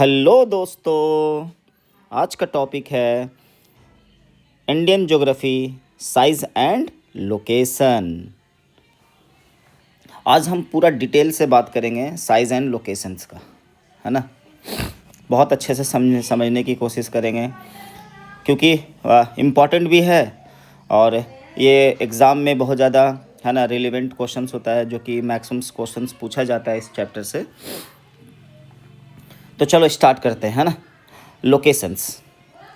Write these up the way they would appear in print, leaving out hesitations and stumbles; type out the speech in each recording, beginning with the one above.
Hello दोस्तों, आज का टॉपिक है Indian geography size and location. आज हम पूरा डिटेल से बात करेंगे साइज एंड लोकेशंस का, है ना। बहुत अच्छे से समझने की कोशिश करेंगे क्योंकि इम्पॉर्टेंट भी है और ये एग्ज़ाम में बहुत ज़्यादा, है ना, रिलेवेंट क्वेश्चंस होता है जो कि मैक्सिमम क्वेश्चंस पूछा जाता है इस चैप्टर से। तो चलो स्टार्ट करते हैं, है ना। लोकेशंस,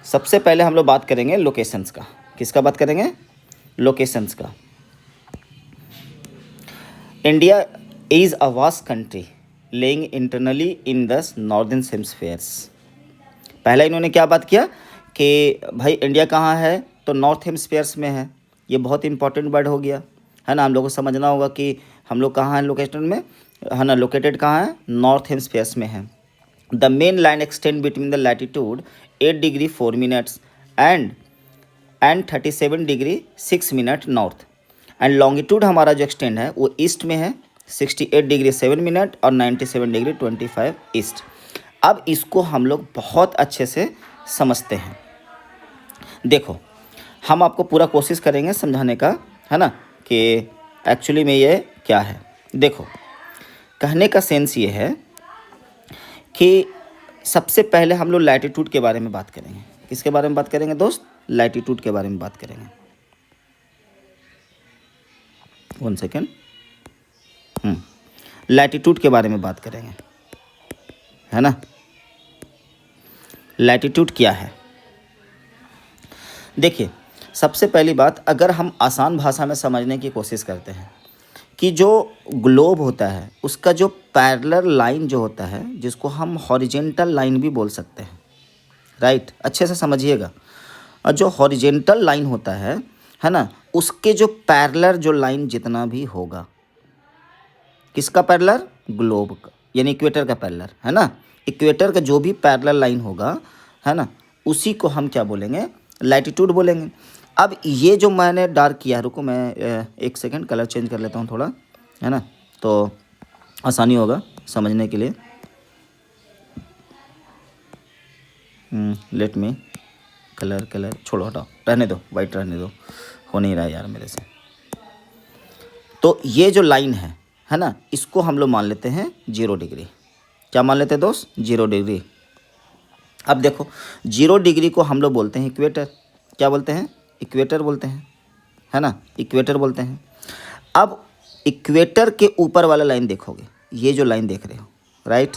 सबसे पहले हम लोग बात करेंगे लोकेशंस का। किसका बात करेंगे? लोकेशंस का। India is a vast country laying internally in the northern hemispheres. पहला इन्होंने क्या बात किया कि भाई इंडिया कहाँ है, तो नॉर्थ हेमिस्फीयर्स में है। ये बहुत इंपॉर्टेंट वर्ड हो गया, है ना। हम लोग को समझना होगा कि हम लोग कहाँ हैं लोकेशन में, है ना। लोकेटेड कहाँ है? नॉर्थ हेमिस्फीयर्स में है। The main line extend between the latitude 8 degree 4 minutes and 37 degree 6 minute north and longitude हमारा जो extend है वो ईस्ट में है 68 डिग्री 7 मिनट और 97 डिग्री 25 ईस्ट। अब इसको हम लोग बहुत अच्छे से समझते हैं। देखो, हम आपको पूरा कोशिश करेंगे समझाने का, है ना, कि एक्चुअली में ये क्या है। देखो, कहने का सेंस ये है कि सबसे पहले हम लोग लैटिट्यूड के बारे में बात करेंगे। किसके बारे में बात करेंगे दोस्त? लैटिट्यूड के बारे में बात करेंगे। 1 सेकेंड। लैटिट्यूड के बारे में बात करेंगे, है ना। लैटिट्यूड क्या है? देखिए, सबसे पहली बात, अगर हम आसान भाषा में समझने की कोशिश करते हैं कि जो ग्लोब होता है उसका जो पैरेलल लाइन जो होता है, जिसको हम हॉरिजेंटल लाइन भी बोल सकते हैं, राइट, अच्छे से समझिएगा। और जो हॉरिजेंटल लाइन होता है ना, उसके जो पैरेलल जो लाइन जितना भी होगा, किसका पैरेलल? ग्लोब का, यानी इक्वेटर का पैरेलल, है ना। इक्वेटर का जो भी पैरेलल लाइन होगा, है ना, उसी को हम क्या बोलेंगे? लैटिट्यूड बोलेंगे। अब ये जो मैंने डार्क किया, रुको मैं 1 सेकेंड कलर चेंज कर लेता हूँ थोड़ा, है ना, तो आसानी होगा समझने के लिए। लेट मी कलर छोड़ो, हटाओ, रहने दो, वाइट रहने दो, हो नहीं रहा यार मेरे से। तो ये जो लाइन है ना, इसको हम लोग मान लेते हैं 0 डिग्री। क्या मान लेते हैं दोस्त? 0 डिग्री। अब देखो, 0 डिग्री को हम लोग बोलते हैं इक्वेटर। क्या बोलते हैं? इक्वेटर बोलते हैं, है ना, इक्वेटर बोलते हैं। अब इक्वेटर के ऊपर वाला लाइन देखोगे, ये जो लाइन देख रहे हो, राइट,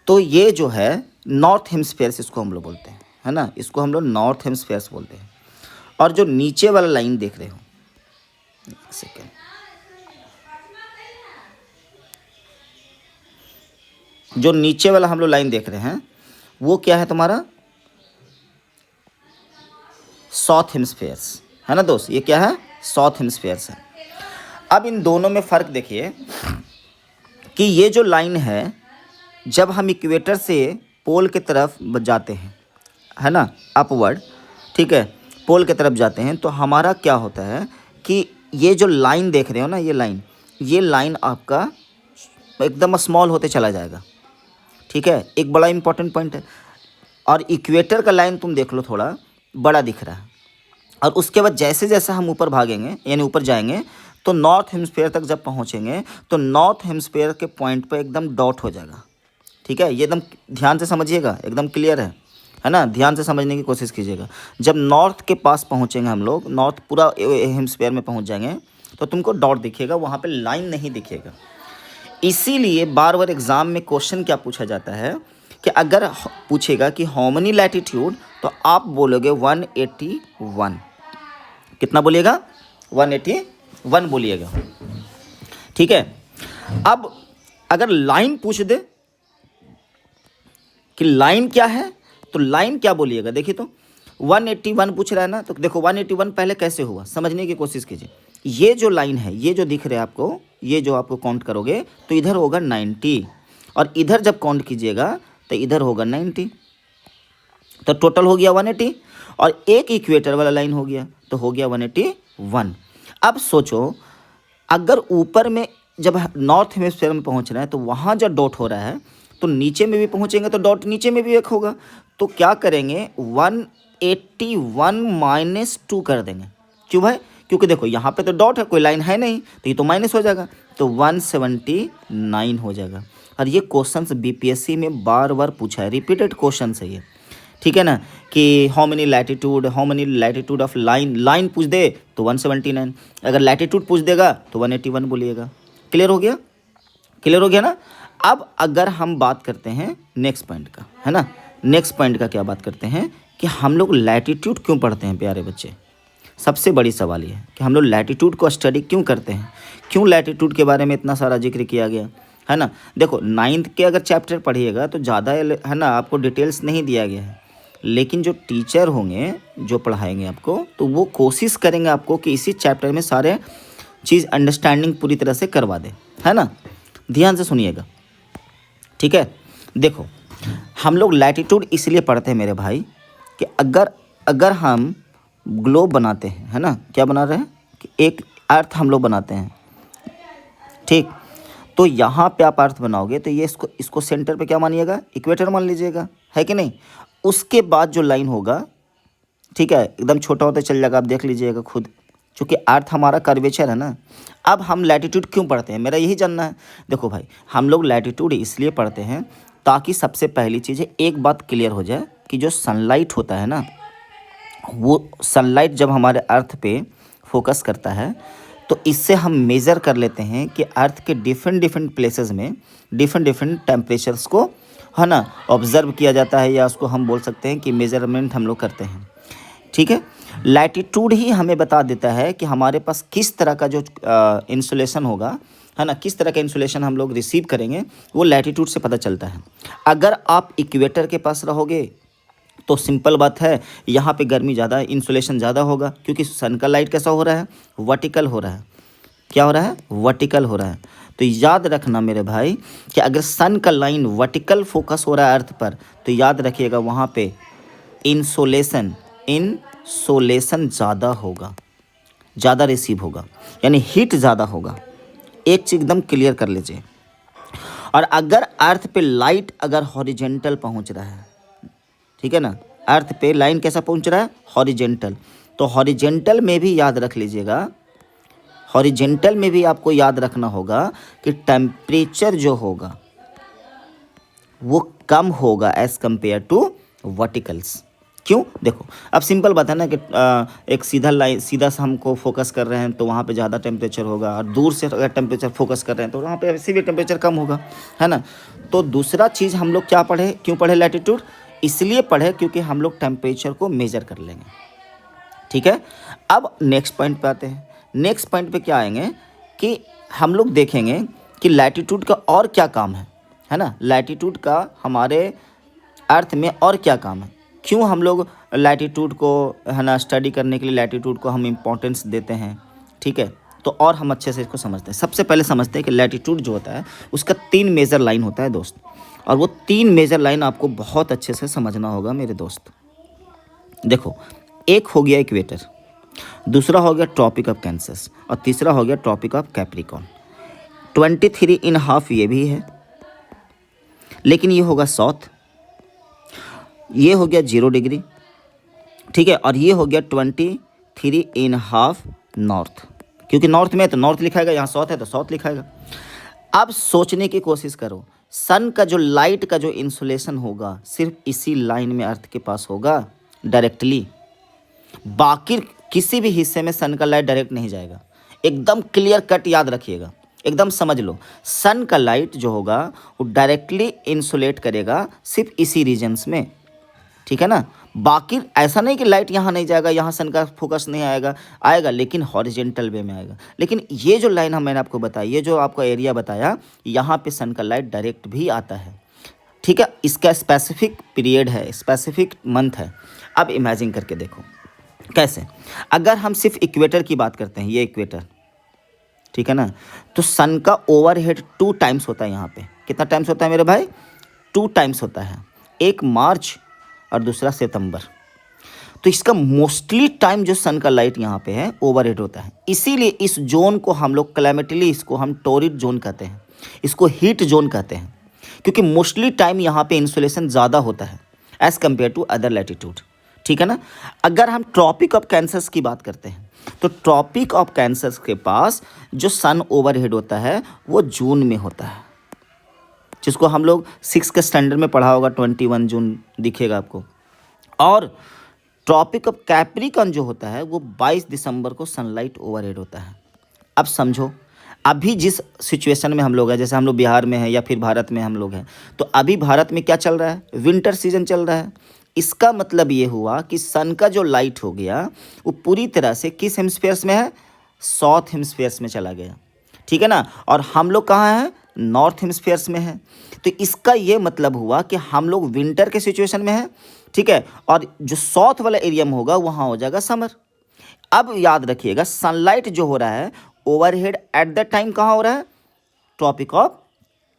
तो ये जो है नॉर्थ हेमिस्फीयर्स इसको हम लोग बोलते हैं, है ना, इसको हम लोग नॉर्थ हेमिस्फीयर्स बोलते हैं। और जो नीचे वाला लाइन देख रहे हो, एक सेकेंड, जो नीचे वाला हम लोग लाइन देख रहे हैं वो क्या है तुम्हारा? साउथ हेमिस्फीयर्स, है ना दोस्त, ये क्या है? साउथ हेमिस्फीयर्स है। अब इन दोनों में फ़र्क देखिए कि ये जो लाइन है, जब हम इक्वेटर से पोल की तरफ जाते हैं, है ना, अपवर्ड, ठीक है, पोल की तरफ जाते हैं, तो हमारा क्या होता है कि ये जो लाइन देख रहे हो ना, ये लाइन आपका एकदम स्मॉल होते चला जाएगा, ठीक है। एक बड़ा इंपॉर्टेंट पॉइंट है। और इक्वेटर का लाइन तुम देख लो, थोड़ा बड़ा दिख रहा है। और उसके बाद जैसे जैसे हम ऊपर भागेंगे, यानी ऊपर जाएंगे, तो नॉर्थ हेमिस्फीयर तक जब पहुंचेंगे तो नॉर्थ हेमिस्फीयर के पॉइंट पे एकदम डॉट हो जाएगा, ठीक है। ये एकदम ध्यान से समझिएगा, एकदम क्लियर है ना, ध्यान से समझने की कोशिश कीजिएगा। जब नॉर्थ के पास पहुंचेंगे हम लोग, नॉर्थ पूरा हेमिस्फीयर में पहुंच जाएंगे, तो तुमको डॉट दिखेगा, वहाँ पे लाइन नहीं दिखेगा। इसीलिए बार बार एग्जाम में क्वेश्चन क्या पूछा जाता है कि अगर पूछेगा कि हाउ मेनी लैटिट्यूड, तो आप बोलोगे 181। कितना बोलिएगा? 181 बोलिएगा, ठीक है। अब अगर लाइन पूछ दे कि लाइन क्या है, तो लाइन क्या बोलिएगा? देखिए तो 181 पूछ रहा है ना, तो देखो 181 पहले कैसे हुआ समझने की कोशिश कीजिए। ये जो लाइन है, ये जो दिख रहा है आपको, ये जो आपको काउंट करोगे तो इधर होगा 90, और इधर जब काउंट कीजिएगा तो इधर होगा 90, तो टोटल हो गया 180। और एक इक्वेटर वाला लाइन हो गया तो हो गया 181। अब सोचो, अगर ऊपर में जब नॉर्थ हेमिस्फीयर में पहुंच रहा है तो वहाँ जो डॉट हो रहा है, तो नीचे में भी पहुँचेंगे तो डॉट नीचे में भी एक होगा। तो क्या करेंगे, 181 माइनस 2 कर देंगे। क्यों भाई, क्योंकि देखो यहाँ पे तो डॉट है, कोई लाइन है नहीं, तो ये तो माइनस हो जाएगा, तो 179 हो जाएगा। और ये क्वेश्चन बीपीएससी में बार बार पूछा है, रिपीटेड क्वेश्चन है ये, ठीक है ना, कि how many latitude of line पूछ दे तो 179, अगर लैटिट्यूड पूछ देगा तो 181 बोलिएगा। क्लियर हो गया, क्लियर हो गया ना। अब अगर हम बात करते हैं नेक्स्ट पॉइंट का, है ना, नेक्स्ट पॉइंट का क्या बात करते हैं कि हम लोग लैटिट्यूड क्यों पढ़ते हैं प्यारे बच्चे। सबसे बड़ी सवाल ये है कि हम लोग लैटिट्यूड को स्टडी क्यों करते हैं, क्यों लैटिट्यूड के बारे में इतना सारा जिक्र किया गया, है ना। देखो 9th के अगर चैप्टर पढ़िएगा तो ज़्यादा, है ना, आपको डिटेल्स नहीं दिया गया है, लेकिन जो टीचर होंगे जो पढ़ाएंगे आपको, तो वो कोशिश करेंगे आपको कि इसी चैप्टर में सारे चीज़ अंडरस्टैंडिंग पूरी तरह से करवा दे, है ना। ध्यान से सुनिएगा, ठीक है। देखो हम लोग लैटिट्यूड इसलिए पढ़ते हैं मेरे भाई कि अगर हम ग्लोब बनाते हैं, है ना, क्या बना रहे हैं कि एक अर्थ हम लोग बनाते हैं, ठीक, तो यहाँ पे आप अर्थ बनाओगे तो ये इसको सेंटर पे क्या मानिएगा, इक्वेटर मान लीजिएगा, है कि नहीं। उसके बाद जो लाइन होगा, ठीक है, एकदम छोटा होता चल जाएगा, आप देख लीजिएगा खुद, क्योंकि अर्थ हमारा कर्वेचर है ना। अब हम लैटिट्यूड क्यों पढ़ते हैं, मेरा यही जानना है। देखो भाई, हम लोग लैटिट्यूड इसलिए पढ़ते हैं ताकि सबसे पहली चीज़ है, एक बात क्लियर हो जाए कि जो सनलाइट होता है ना, वो सनलाइट जब हमारे अर्थ पे फोकस करता है तो इससे हम मेज़र कर लेते हैं कि अर्थ के डिफरेंट प्लेसेस में डिफरेंट टेम्परेचर्स को, है ना, ऑब्ज़र्व किया जाता है, या उसको हम बोल सकते हैं कि मेज़रमेंट हम लोग करते हैं, ठीक है। लैटिट्यूड ही हमें बता देता है कि हमारे पास किस तरह का जो इंसुलेशन होगा, है ना, किस तरह का इंसुलेशन हम लोग रिसीव करेंगे, वो लैटिट्यूड से पता चलता है। अगर आप इक्वेटर के पास रहोगे तो सिंपल बात है, यहाँ पे गर्मी ज़्यादा, इंसुलेशन ज़्यादा होगा, क्योंकि सन का लाइट कैसा हो रहा है, वर्टिकल हो रहा है। क्या हो रहा है, वर्टिकल हो रहा है। तो याद रखना मेरे भाई कि अगर सन का लाइन वर्टिकल फोकस हो रहा है अर्थ पर, तो याद रखिएगा वहाँ पे इंसोलेशन ज़्यादा होगा, ज़्यादा रिसीव होगा, यानी हीट ज़्यादा होगा। एक चीज़ एकदम क्लियर कर लीजिए। और अगर अर्थ पे लाइट अगर हॉरिजेंटल पहुँच रहा है, ठीक है ना, अर्थ पे लाइन कैसा पहुंच रहा है, हॉरिजेंटल, तो हॉरिजेंटल में भी याद रख लीजिएगा, हॉरिजेंटल में भी आपको याद रखना होगा कि टेम्परेचर जो होगा वो कम होगा एज़ कंपेयर टू वर्टिकल्स। क्यों, देखो अब सिंपल बात है ना कि एक सीधा सा हमको फोकस कर रहे हैं तो वहाँ पे ज़्यादा टेम्परेचर होगा, और दूर से अगर टेम्परेचर फोकस कर रहे हैं तो वहाँ पे वैसे भी टेम्परेचर कम होगा, है ना। तो दूसरा चीज़ हम लोग क्या पढ़े, क्यों पढ़े लैटिट्यूड, इसलिए पढ़े क्योंकि हम लोग टेम्परेचर को मेज़र कर लेंगे, ठीक है। अब नेक्स्ट पॉइंट पे आते हैं। नेक्स्ट पॉइंट पे क्या आएंगे कि हम लोग देखेंगे कि लैटिट्यूड का और क्या काम है ना, लैटिट्यूड का हमारे अर्थ में और क्या काम है, क्यों हम लोग लैटिट्यूड को, है ना, स्टडी करने के लिए लैटिट्यूड को हम इम्पोर्टेंस देते हैं, ठीक है। तो और हम अच्छे से इसको समझते हैं। सबसे पहले समझते हैं कि लैटिट्यूड जो होता है उसका 3 मेजर लाइन होता है दोस्त, और वो 3 मेजर लाइन आपको बहुत अच्छे से समझना होगा मेरे दोस्त। देखो, एक हो गया इक्वेटर, दूसरा हो गया ट्रॉपिक ऑफ कैंसर, और तीसरा हो गया ट्रॉपिक ऑफ कैप्रिकॉर्न। 23.5 ये भी है, लेकिन ये होगा साउथ, ये हो गया 0 डिग्री, ठीक है, और ये हो गया 23.5 नॉर्थ, क्योंकि नॉर्थ में है तो नॉर्थ लिखाएगा, यहाँ साउथ है तो साउथ लिखाएगा। अब सोचने की कोशिश करो, सन का जो लाइट का जो इंसुलेशन होगा सिर्फ इसी लाइन में अर्थ के पास होगा डायरेक्टली, बाकी किसी भी हिस्से में सन का लाइट डायरेक्ट नहीं जाएगा। एकदम क्लियर कट याद रखिएगा, एकदम समझ लो, सन का लाइट जो होगा वो डायरेक्टली इंसुलेट करेगा सिर्फ इसी रीजन्स में, ठीक है ना। बाकी ऐसा नहीं कि लाइट यहाँ नहीं जाएगा, यहाँ सन का फोकस नहीं आएगा, लेकिन हॉरिजेंटल वे में आएगा। लेकिन ये जो लाइन मैंने आपको बताई, ये जो आपका एरिया बताया, यहाँ पे सन का लाइट डायरेक्ट भी आता है, ठीक है। इसका स्पेसिफिक पीरियड है, स्पेसिफिक मंथ है। अब इमेजिन करके देखो कैसे, अगर हम सिर्फ इक्वेटर की बात करते हैं, ये इक्वेटर, ठीक है ना, तो सन का ओवरहेड 2 टाइम्स होता है यहाँ पे। कितना टाइम्स होता है मेरे भाई, 2 टाइम्स होता है, एक मार्च और दूसरा सितंबर। तो इसका मोस्टली टाइम जो सन का लाइट यहाँ पे है ओवरहेड होता है। इसीलिए इस जोन को हम लोग क्लाइमेटली, इसको हम टोरिड जोन कहते हैं, इसको हीट जोन कहते हैं, क्योंकि मोस्टली टाइम यहाँ पे इंसोलेशन ज़्यादा होता है as compared to other latitude, ठीक है ना। अगर हम ट्रॉपिक ऑफ कैंसर्स की बात करते हैं तो ट्रॉपिक ऑफ कैंसर्स के पास जो सन ओवरहेड होता है वो जून में होता है, जिसको हम लोग 6 के स्टैंडर्ड में पढ़ा होगा, 21 जून दिखेगा आपको। और ट्रॉपिक ऑफ कैप्रिकॉर्न जो होता है वो 22 दिसंबर को सनलाइट ओवरहेड होता है। अब समझो, अभी जिस सिचुएशन में हम लोग हैं, जैसे हम लोग बिहार में हैं या फिर भारत में हम लोग हैं, तो अभी भारत में क्या चल रहा है, विंटर सीजन चल रहा है। इसका मतलब ये हुआ कि सन का जो लाइट हो गया वो पूरी तरह से किस हेमिस्फीयर्स में है, साउथ हेमिस्फीयर्स में चला गया, ठीक है ना। और हम लोग कहाँ हैं, नॉर्थ हेमिस्फीयर्स में है। तो इसका ये मतलब हुआ कि हम लोग विंटर के सिचुएशन में हैं, ठीक है, और जो साउथ वाला एरिया में होगा वहाँ हो जाएगा समर। अब याद रखिएगा, सनलाइट जो हो रहा है ओवरहेड एट द टाइम कहाँ हो रहा है, ट्रॉपिक ऑफ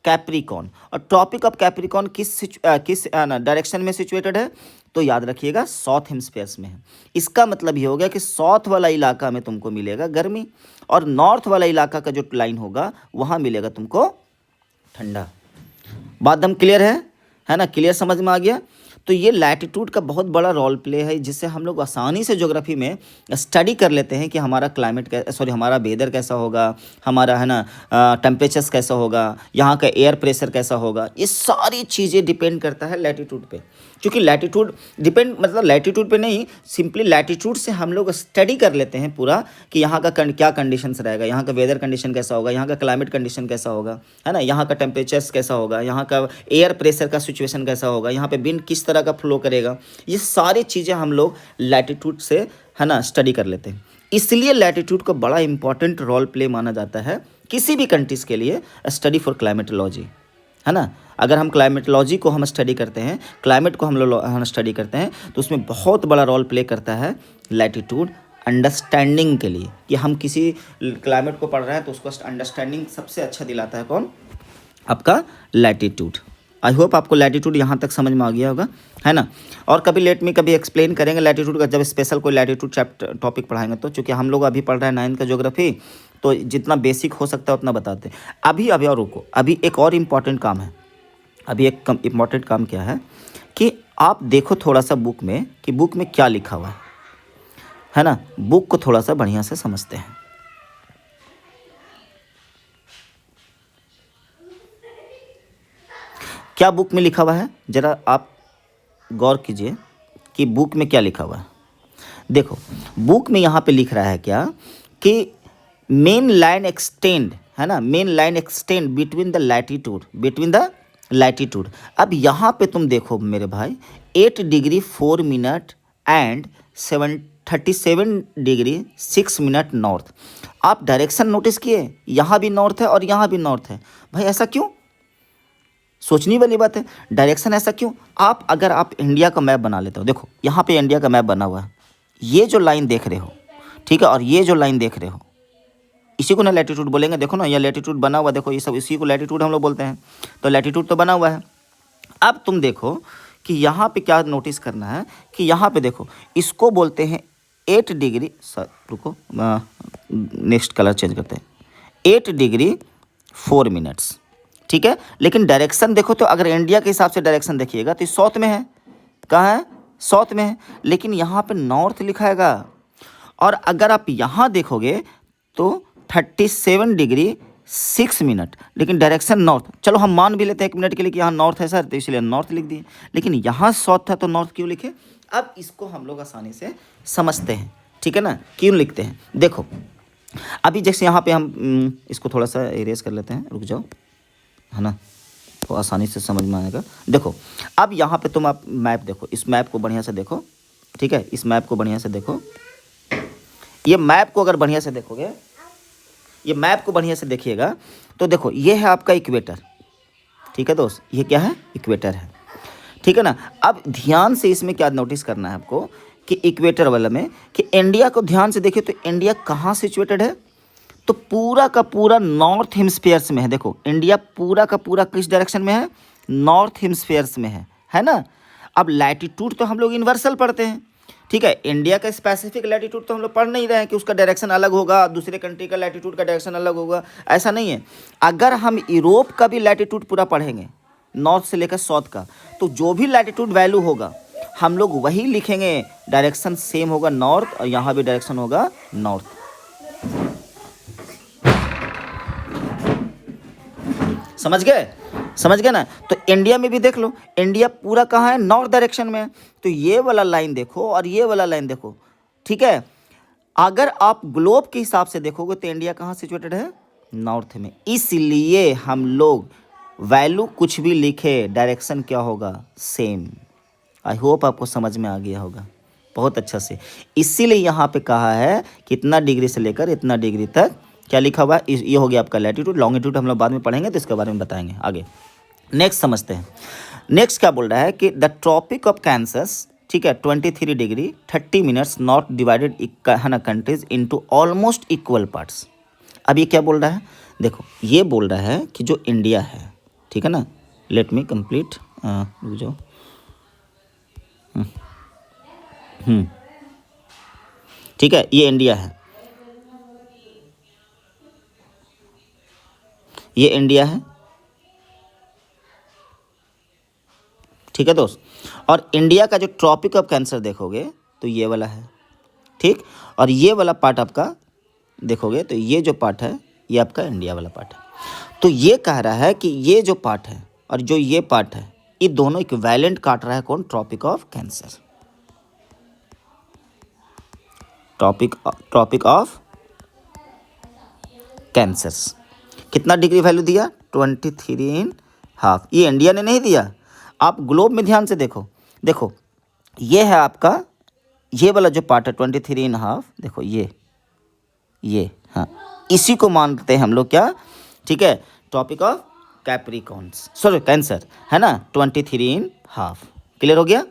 कैप्रिकॉर्न। और ट्रॉपिक ऑफ कैप्रिकॉर्न किस डायरेक्शन में सिचुएटेड है, तो याद रखिएगा साउथ हेमिस्फीयर्स में है। इसका मतलब ये हो गया कि साउथ वाला इलाका में तुमको मिलेगा गर्मी और नॉर्थ वाला इलाका का जो लाइन होगा वहाँ मिलेगा तुमको ठंडा। बात एकदम क्लियर है ना, क्लियर समझ में आ गया। तो ये लैटिट्यूड का बहुत बड़ा रोल प्ले है, जिससे हम लोग आसानी से ज्योग्राफी में स्टडी कर लेते हैं कि हमारा हमारा वेदर कैसा होगा, हमारा है ना टेम्परेचर्स कैसा होगा, यहाँ का एयर प्रेशर कैसा होगा। ये सारी चीज़ें डिपेंड करता है लैटिट्यूड पे, क्योंकि लैटिट्यूड डिपेंड मतलब लैटिट्यूड पे नहीं, सिंपली लैटिट्यूड से हम लोग स्टडी कर लेते हैं पूरा कि यहाँ का क्या कंडीशंस रहेगा, यहाँ का वेदर कंडीशन कैसा होगा, यहाँ का क्लाइमेट कंडीशन कैसा होगा, है ना, यहाँ का टेम्परेचर्स कैसा होगा, यहाँ का एयर प्रेशर का सिचुएशन कैसा होगा, यहाँ पे विंड किस तरह का फ्लो करेगा। ये सारी चीज़ें हम लोग लैटिट्यूड से है ना स्टडी कर लेते हैं। इसलिए लैटिट्यूड को बड़ा इंपॉर्टेंट रोल प्ले माना जाता है किसी भी कंट्रीज़ के लिए, स्टडी फॉर क्लाइमेटोलॉजी, है ना। अगर हम क्लाइमेटोलॉजी को हम स्टडी करते हैं, क्लाइमेट को हम स्टडी करते हैं, तो उसमें बहुत बड़ा रोल प्ले करता है लैटिट्यूड अंडरस्टैंडिंग के लिए, कि हम किसी क्लाइमेट को पढ़ रहे हैं तो उसको अंडरस्टैंडिंग सबसे अच्छा दिलाता है कौन, आपका लैटिट्यूड। आई होप आपको लैटिट्यूड यहाँ तक समझ में आ गया होगा, है ना। और कभी कभी एक्सप्लेन करेंगे लैटिट्यूड का, जब स्पेशल कोई लैटिट्यूड चैप्टर टॉपिक पढ़ाएंगे तो, चूँकि हम लोग अभी पढ़ रहे हैं 9th का ज्योग्राफी, तो जितना बेसिक हो सकता है उतना बताते हैं। अभी और रुको, अभी एक और इम्पॉर्टेंट काम है। अभी एक इम्पॉर्टेंट काम क्या है कि आप देखो थोड़ा सा बुक में कि बुक में क्या लिखा हुआ है ना। बुक को थोड़ा सा बढ़िया से समझते हैं। क्या बुक में लिखा हुआ है, ज़रा आप गौर कीजिए कि बुक में क्या लिखा हुआ है। देखो बुक में यहाँ पे लिख रहा है क्या कि मेन लाइन एक्सटेंड, है ना, main line extend between the latitude. अब यहाँ पे तुम देखो मेरे भाई, 8 degree 4 minute and 37 degree 6 minute north. आप डायरेक्शन नोटिस किए, यहाँ भी नॉर्थ है और यहाँ भी नॉर्थ है। भाई ऐसा क्यों, सोचने वाली बात है, डायरेक्शन ऐसा क्यों। अगर आप इंडिया का मैप बना लेते हो, देखो यहाँ पे इंडिया का मैप बना हुआ है, ये जो लाइन देख रहे हो, ठीक है, और ये जो लाइन देख रहे हो, इसी को ना लैटिट्यूड बोलेंगे। देखो ना, ये लैटिट्यूड बना हुआ, देखो ये सब इसी को लैटिट्यूड हम लोग बोलते हैं। तो लैटिट्यूड तो बना हुआ है। अब तुम देखो कि यहाँ पे क्या नोटिस करना है कि यहाँ पे देखो, इसको बोलते हैं 8 डिग्री, रुको नेक्स्ट कलर चेंज करते हैं, 8 डिग्री 4 मिनट्स, ठीक है। लेकिन डायरेक्शन देखो तो अगर इंडिया के हिसाब से डायरेक्शन देखिएगा तो साउथ में है। कहाँ है, साउथ में है, लेकिन यहाँ पे नॉर्थ लिखाएगा। और अगर आप यहाँ देखोगे तो 37 डिग्री 6 मिनट, लेकिन डायरेक्शन नॉर्थ। चलो हम मान भी लेते हैं 1 मिनट के लिए कि यहाँ नॉर्थ है सर, तो इसलिए नॉर्थ लिख दिए, लेकिन यहाँ साउथ था तो नॉर्थ क्यों लिखे। अब इसको हम लोग आसानी से समझते हैं, ठीक है ना, क्यों लिखते हैं। देखो अभी जैसे यहाँ पे हम इसको थोड़ा सा इरेज कर लेते हैं, रुक जाओ, है ना, तो आसानी से समझ में आएगा। देखो अब यहाँ पे तुम आप मैप देखो, इस मैप को बढ़िया से देखो, ठीक है, इस मैप को बढ़िया से देखो। ये मैप को अगर बढ़िया से देखोगे, ये मैप को बढ़िया से देखिएगा तो देखो ये है आपका इक्वेटर, ठीक है दोस्त, ये क्या है, इक्वेटर है, ठीक है ना। अब ध्यान से इसमें क्या नोटिस करना है आपको कि इक्वेटर वाला में कि इंडिया को ध्यान से देखिए तो इंडिया कहाँ सिचुएटेड है, तो पूरा का पूरा नॉर्थ हेमिस्फीयर्स में है। देखो इंडिया पूरा का पूरा किस डायरेक्शन में है, नॉर्थ हेमिस्फीयर्स में है ना। अब लैटिट्यूड तो हम लोग यूनिवर्सल पढ़ते हैं, ठीक है, इंडिया का स्पेसिफिक लैटिट्यूड तो हम लोग पढ़ नहीं रहे हैं कि उसका डायरेक्शन अलग होगा, दूसरे कंट्री का लैटिट्यूड का डायरेक्शन अलग होगा, ऐसा नहीं है। अगर हम यूरोप का भी लैटिट्यूड पूरा पढ़ेंगे नॉर्थ से लेकर साउथ का, तो जो भी लैटिट्यूड वैल्यू होगा हम लोग वही लिखेंगे, डायरेक्शन सेम होगा नॉर्थ, और यहाँ भी डायरेक्शन होगा नॉर्थ। समझ गए? समझ गए ना? तो इंडिया में भी देख लो, इंडिया पूरा कहाँ है? नॉर्थ डायरेक्शन में है। तो ये वाला लाइन देखो और ये वाला लाइन देखो, ठीक है। अगर आप ग्लोब के हिसाब से देखोगे तो इंडिया कहाँ सिचुएटेड है? नॉर्थ में। इसलिए हम लोग वैल्यू कुछ भी लिखे, डायरेक्शन क्या होगा? सेम। आई होप आपको समझ में आ गया होगा बहुत अच्छा से। इसीलिए यहाँ पे कहा है कितना डिग्री से लेकर इतना डिग्री तक क्या लिखा हुआ है? ये हो गया आपका लैटिट्यूड। लॉन्गिट्यूड हम लोग बाद में पढ़ेंगे तो इसके बारे में बताएंगे आगे। नेक्स्ट समझते हैं। नेक्स्ट क्या बोल रहा है कि द ट्रॉपिक ऑफ कैंसर, ठीक है, 23 डिग्री 30 मिनट्स नॉट डिवाइडेड है ना countries into almost equal parts. अब ये क्या बोल रहा है? देखो ये बोल रहा है कि जो इंडिया है, ठीक है ना, लेट मी कंप्लीट, रुक जाओ। ठीक है, ये इंडिया है, ये इंडिया है, ठीक है दोस्त। और इंडिया का जो ट्रॉपिक ऑफ कैंसर देखोगे तो ये वाला है, ठीक। और ये वाला पार्ट आपका देखोगे तो ये जो पार्ट है ये आपका इंडिया वाला पार्ट है। तो ये कह रहा है कि ये जो पार्ट है और जो ये पार्ट है ये दोनों इक्विवेलेंट काट रहा है कौन? Tropic of cancer. Tropic of cancer कितना डिग्री वैल्यू दिया? 23.5। ये इंडिया ने नहीं दिया, आप ग्लोब में ध्यान से देखो। देखो ये है आपका, ये वाला जो पार्ट है 23.5, देखो ये हाँ, इसी को मानते हैं हम लोग क्या, ठीक है, topic of Capricorns, sorry cancer, है ना, 23.5। क्लियर हो गया?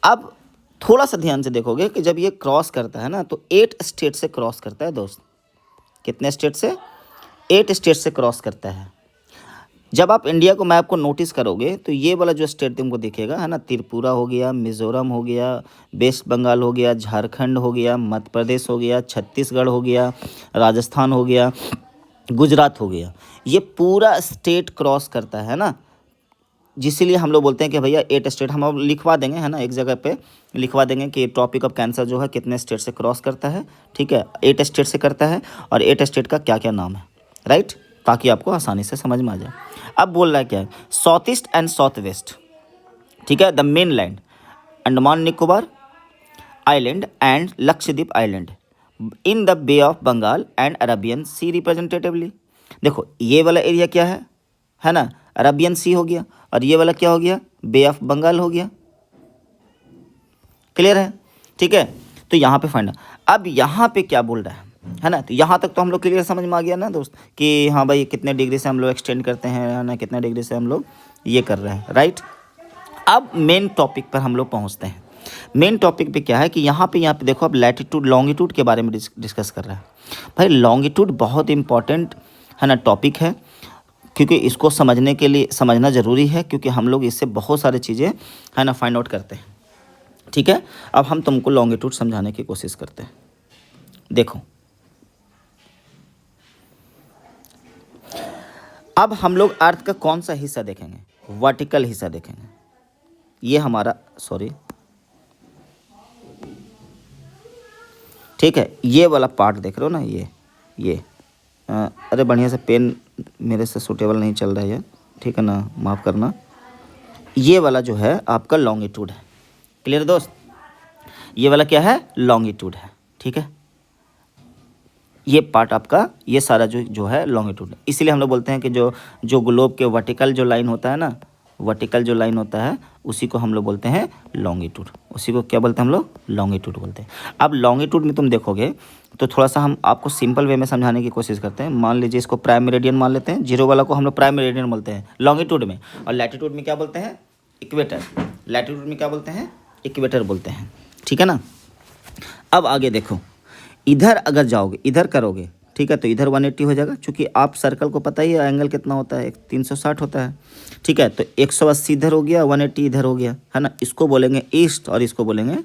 अब थोड़ा सा ध्यान से देखोगे कि जब ये क्रॉस करता है ना तो 8 स्टेट से क्रॉस करता है दोस्त। कितने स्टेट से? 8 स्टेट से क्रॉस करता है। जब आप इंडिया को मैप को नोटिस करोगे तो ये वाला जो स्टेट तुमको दिखेगा, है ना, त्रिपुरा हो गया, मिज़ोरम हो गया, वेस्ट बंगाल हो गया, झारखंड हो गया, मध्य प्रदेश हो गया, छत्तीसगढ़ हो गया, राजस्थान हो गया, गुजरात हो गया, ये पूरा स्टेट क्रॉस करता है ना। जिसलिए हम लोग बोलते हैं कि भैया 8 स्टेट हम अब लिखवा देंगे, है ना, एक जगह पे लिखवा देंगे कि टॉपिक ऑफ कैंसर जो है कितने स्टेट से क्रॉस करता है, ठीक है, 8 स्टेट से करता है, और 8 स्टेट का क्या क्या नाम है, राइट, ताकि आपको आसानी से समझ में आ जाए। अब बोल रहा है क्या है? South east and south west, ठीक है, the mainland, Andaman Nicobar island and Lakshadweep island in the bay of Bengal and Arabian sea representatively. देखो ये वाला एरिया क्या है ना, अरबियन सी हो गया, और ये वाला क्या हो गया? बे ऑफ बंगाल हो गया। क्लियर है? ठीक है, तो यहाँ पे फाइंड। अब यहाँ पे क्या बोल रहा है ना, तो यहाँ तक तो हम लोग क्लियर समझ में आ गया ना दोस्त कि हाँ भाई कितने डिग्री से हम लोग एक्सटेंड करते हैं, है ना, कितने डिग्री से हम लोग ये कर रहे हैं, राइट। अब मेन टॉपिक पर हम लोग पहुँचते हैं। मेन टॉपिक पे क्या है कि यहाँ पे देखो, अब लैटिट्यूड लॉन्गिट्यूड के बारे में डिस्कस कर रहा है। भाई लॉन्गिट्यूड बहुत इंपॉर्टेंट है ना टॉपिक है, क्योंकि इसको समझने के लिए समझना ज़रूरी है, क्योंकि हम लोग इससे बहुत सारी चीज़ें है ना फाइंड आउट करते हैं, ठीक है। अब हम तुमको लॉन्गिट्यूड समझाने की कोशिश करते हैं। देखो अब हम लोग अर्थ का कौन सा हिस्सा देखेंगे? वर्टिकल हिस्सा देखेंगे। ये हमारा, सॉरी, ठीक है, ये वाला पार्ट देख रहे हो ना, ये अरे बढ़िया से पेन मेरे से सूटेबल नहीं चल रहा है, ठीक है ना, माफ़ करना। ये वाला जो है आपका लॉन्गिट्यूड है। क्लियर दोस्त? ये वाला क्या है? लॉन्गिट्यूड है, ठीक है। ये पार्ट आपका, ये सारा जो है लॉन्गिट्यूड है। इसीलिए हम लोग बोलते हैं कि जो ग्लोब के वर्टिकल जो लाइन होता है ना, वर्टिकल जो लाइन होता है उसी को हम लोग बोलते हैं लॉन्गिट्यूड। उसी को क्या बोलते हैं हम लोग? लॉन्गिट्यूड बोलते हैं। अब लॉन्गिट्यूड में तुम देखोगे तो थोड़ा सा हम आपको सिंपल वे में समझाने की कोशिश करते हैं। मान लीजिए इसको प्राइम मेरिडियन मान लेते हैं, जीरो वाला को हम लोग प्राइम मेरिडियन बोलते हैं लॉन्गिट्यूड में, और लैटिट्यूड में क्या बोलते हैं? इक्वेटर। लैटिट्यूड में क्या बोलते हैं? इक्वेटर बोलते हैं, ठीक है ना। अब आगे देखो, इधर अगर जाओगे, इधर करोगे, ठीक है, तो इधर 180 हो जाएगा, क्योंकि आप सर्कल को पता ही है एंगल कितना होता है, 360 होता है, ठीक है। तो 180 इधर हो गया, 180 इधर हो गया, है ना। इसको बोलेंगे ईस्ट और इसको बोलेंगे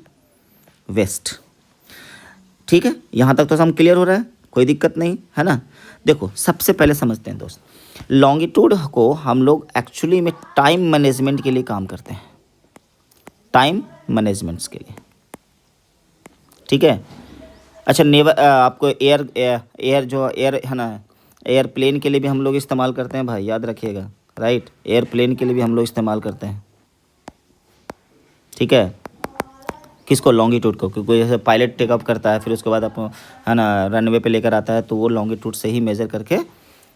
वेस्ट, ठीक है। यहाँ तक तो हम क्लियर हो रहा है, कोई दिक्कत नहीं, है ना। देखो सबसे पहले समझते हैं दोस्त, लॉन्गिट्यूड को हम लोग एक्चुअली में टाइम मैनेजमेंट के लिए काम करते हैं, टाइम मैनेजमेंट्स के लिए, ठीक है। अच्छा आपको एयर जो एयर है ना, एयरप्लेन के लिए भी हम लोग इस्तेमाल करते हैं भाई, याद रखिएगा, राइट। एयरप्लेन के लिए भी हम लोग इस्तेमाल करते हैं, ठीक है। किसको? लॉन्गिट्यूड को, क्योंकि जैसे पायलट टेकअप करता है फिर उसके बाद आपको है ना रनवे पे लेकर आता है, तो वो लॉन्गिट्यूड से ही मेज़र करके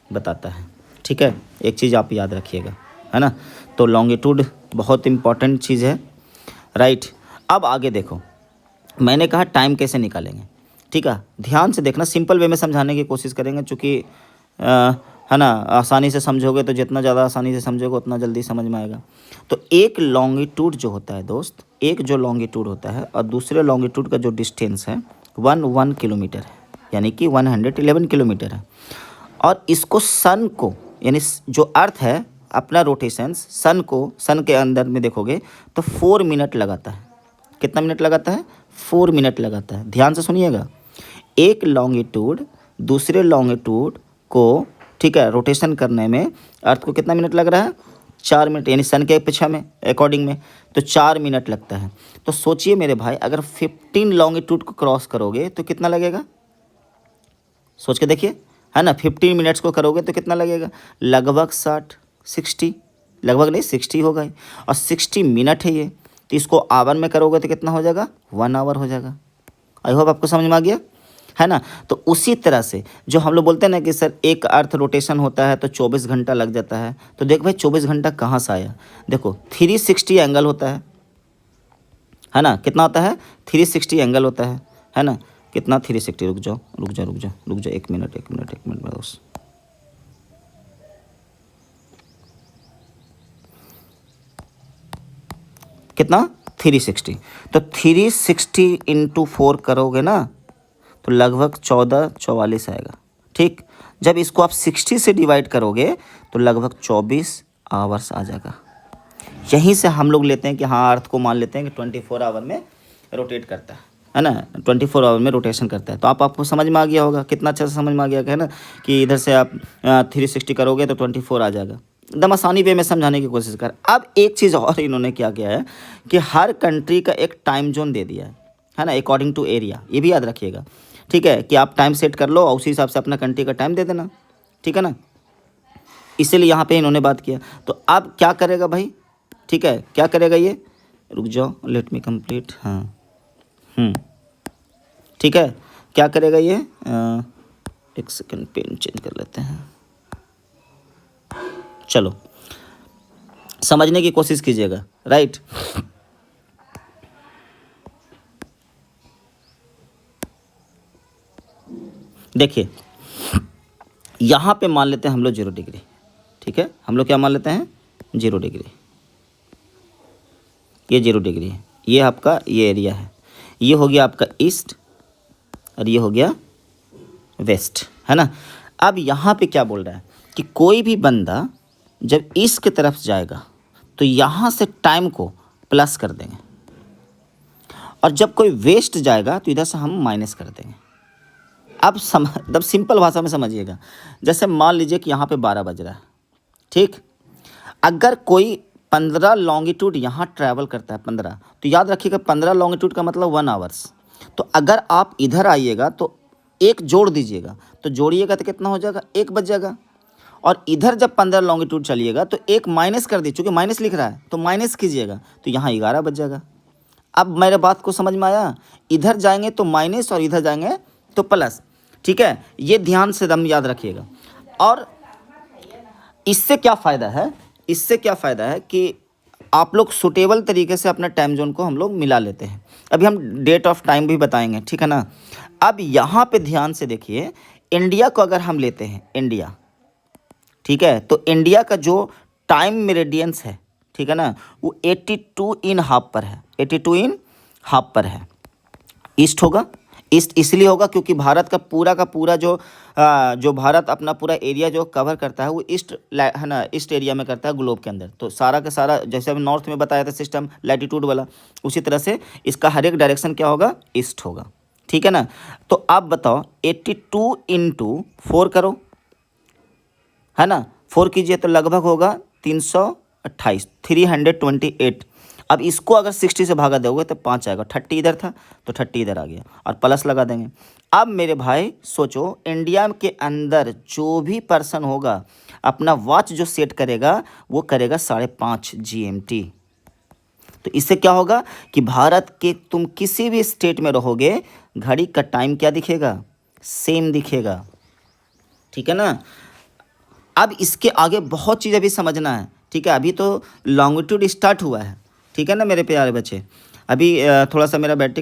बताता है, ठीक है। एक चीज़ आप याद रखिएगा, है ना। तो लॉन्गिट्यूड बहुत इंपॉर्टेंट चीज़ है, राइट। अब आगे देखो, मैंने कहा टाइम कैसे निकालेंगे, ठीक है। ध्यान से देखना, सिंपल वे में समझाने की कोशिश करेंगे, चूँकि है ना आसानी से समझोगे तो जितना ज़्यादा आसानी से समझोगे उतना जल्दी समझ में आएगा। तो एक लॉन्गिट्यूड जो होता है दोस्त, एक जो लॉन्गिट्यूड होता है और दूसरे लॉन्गिट्यूड का जो डिस्टेंस है 1 किलोमीटर है, यानी कि 111 किलोमीटर है। और इसको सन को, यानी जो अर्थ है अपना रोटेशन सन को, सन के अंदर में देखोगे तो 4 मिनट लगाता है। कितना मिनट लगाता है? 4 मिनट लगाता है। ध्यान से सुनिएगा, एक लॉन्गिट्यूड दूसरे लॉन्गिट्यूड को, ठीक है, रोटेशन करने में अर्थ को कितना मिनट लग रहा है? 4 मिनट, यानी सन के पीछा में अकॉर्डिंग में तो 4 मिनट लगता है। तो सोचिए मेरे भाई, अगर 15 लॉन्गिट्यूड को क्रॉस करोगे तो कितना लगेगा? सोच के देखिए, है ना। 15 मिनट्स को करोगे तो कितना लगेगा? लगभग 60, लगभग नहीं 60 होगा ही। और 60 मिनट है ये, तो इसको आवर में करोगे तो कितना हो जाएगा? 1 आवर हो जाएगा। आई होप आपको समझ में आ गया, है ना। तो उसी तरह से जो हम लोग बोलते हैं ना कि सर एक अर्थ रोटेशन होता है तो 24 घंटा लग जाता है, तो देख भाई 24 घंटा कहाँ से आया? देखो 360 एंगल होता है ना। कितना होता है? 360 एंगल होता है ना। कितना? 360, रुक जाओ 1 मिनट बस। कितना? 360। तो 360 इंटू 4 करोगे ना तो लगभग 1444 आएगा, ठीक। जब इसको आप 60 से डिवाइड करोगे तो लगभग 24 आवर्स आ जाएगा। यहीं से हम लोग लेते हैं कि हाँ अर्थ को मान लेते हैं कि 24 आवर में रोटेट करता है ना, 24 आवर में रोटेशन करता है। तो आपको समझ में आ गया होगा, कितना अच्छा से समझ में आ गया है ना, कि इधर से आप 360 करोगे तो 24 आ जाएगा। एकदम आसानी वे में समझाने की कोशिश कर। अब एक चीज़ और इन्होंने क्या किया है कि हर कंट्री का एक टाइम जोन दे दिया है ना, अकॉर्डिंग टू एरिया। ये भी याद रखिएगा, ठीक है, कि आप टाइम सेट कर लो और उसी हिसाब से अपना कंट्री का टाइम दे देना, ठीक है ना। इसीलिए यहाँ पे इन्होंने बात किया। तो अब क्या करेगा भाई, ठीक है, क्या करेगा ये? रुक जाओ, लेट मी कंप्लीट। हाँ ठीक है, क्या करेगा ये? एक सेकंड, पेन चेंज कर लेते हैं। चलो समझने की कोशिश कीजिएगा, राइट। देखिए यहाँ पे मान लेते हैं हम लोग 0 डिग्री, ठीक है। हम लोग क्या मान लेते हैं? 0 डिग्री। ये 0 डिग्री है, ये आपका ये एरिया है, ये हो गया आपका ईस्ट और ये हो गया वेस्ट, है ना। अब यहाँ पे क्या बोल रहा है कि कोई भी बंदा जब ईस्ट की तरफ जाएगा तो यहाँ से टाइम को प्लस कर देंगे, और जब कोई वेस्ट जाएगा तो इधर से हम माइनस कर देंगे। अब एकदम सिंपल भाषा में समझिएगा। जैसे मान लीजिए कि यहाँ पे 12 बज रहा है, ठीक। अगर कोई 15 लॉन्गिट्यूड यहाँ ट्रैवल करता है 15, तो याद रखिएगा 15 लॉन्गिट्यूड का मतलब 1 आवर्स। तो अगर आप इधर आइएगा तो एक जोड़ दीजिएगा, तो जोड़िएगा तो कितना हो जाएगा? 1 बज जाएगा। और इधर जब 15 लॉन्गिट्यूड चलिएगा तो एक माइनस कर दीजिए, चूँकि माइनस लिख रहा है तो माइनस कीजिएगा, तो यहाँ 11 बज जाएगा। अब मेरे बात को समझ में आया? इधर जाएंगे तो माइनस और इधर जाएंगे तो प्लस, ठीक है। ये ध्यान से दम याद रखिएगा। और इससे क्या फ़ायदा है? इससे क्या फ़ायदा है कि आप लोग सुटेबल तरीके से अपना टाइम जोन को हम लोग मिला लेते हैं। अभी हम डेट ऑफ टाइम भी बताएंगे, ठीक है ना। अब यहाँ पे ध्यान से देखिए, इंडिया को अगर हम लेते हैं, इंडिया, ठीक है, तो इंडिया का जो टाइम मेरिडियंस है, ठीक है ना, वो 82 इन हाफ पर है, 82 इन हाफ पर है। ईस्ट होगा, ईस्ट इसलिए होगा क्योंकि भारत का पूरा जो भारत अपना पूरा एरिया जो कवर करता है वो ईस्ट है ना, ईस्ट एरिया में करता है ग्लोब के अंदर। तो सारा का सारा, जैसे हम नॉर्थ में बताया था सिस्टम लैटिट्यूड वाला, उसी तरह से इसका हर एक डायरेक्शन क्या होगा? ईस्ट होगा, ठीक है ना। तो आप बताओ 82 इंटू 4 करो, है ना। 4 कीजिए तो लगभग होगा 328, 328। अब इसको अगर 60 से भागा दोगे तो 5 आएगा। 30 इधर था तो 30 इधर आ गया और प्लस लगा देंगे। अब मेरे भाई सोचो, इंडिया के अंदर जो भी पर्सन होगा अपना वॉच जो सेट करेगा वो करेगा 5:30 GMT। तो इससे क्या होगा कि भारत के तुम किसी भी स्टेट में रहोगे घड़ी का टाइम क्या दिखेगा, सेम दिखेगा। ठीक है ना। अब इसके आगे बहुत चीज़ अभी समझना है। ठीक है, अभी तो लॉन्गिट्यूड स्टार्ट हुआ है। ठीक है ना मेरे प्यारे बच्चे। अभी थोड़ा सा मेरा बैटरी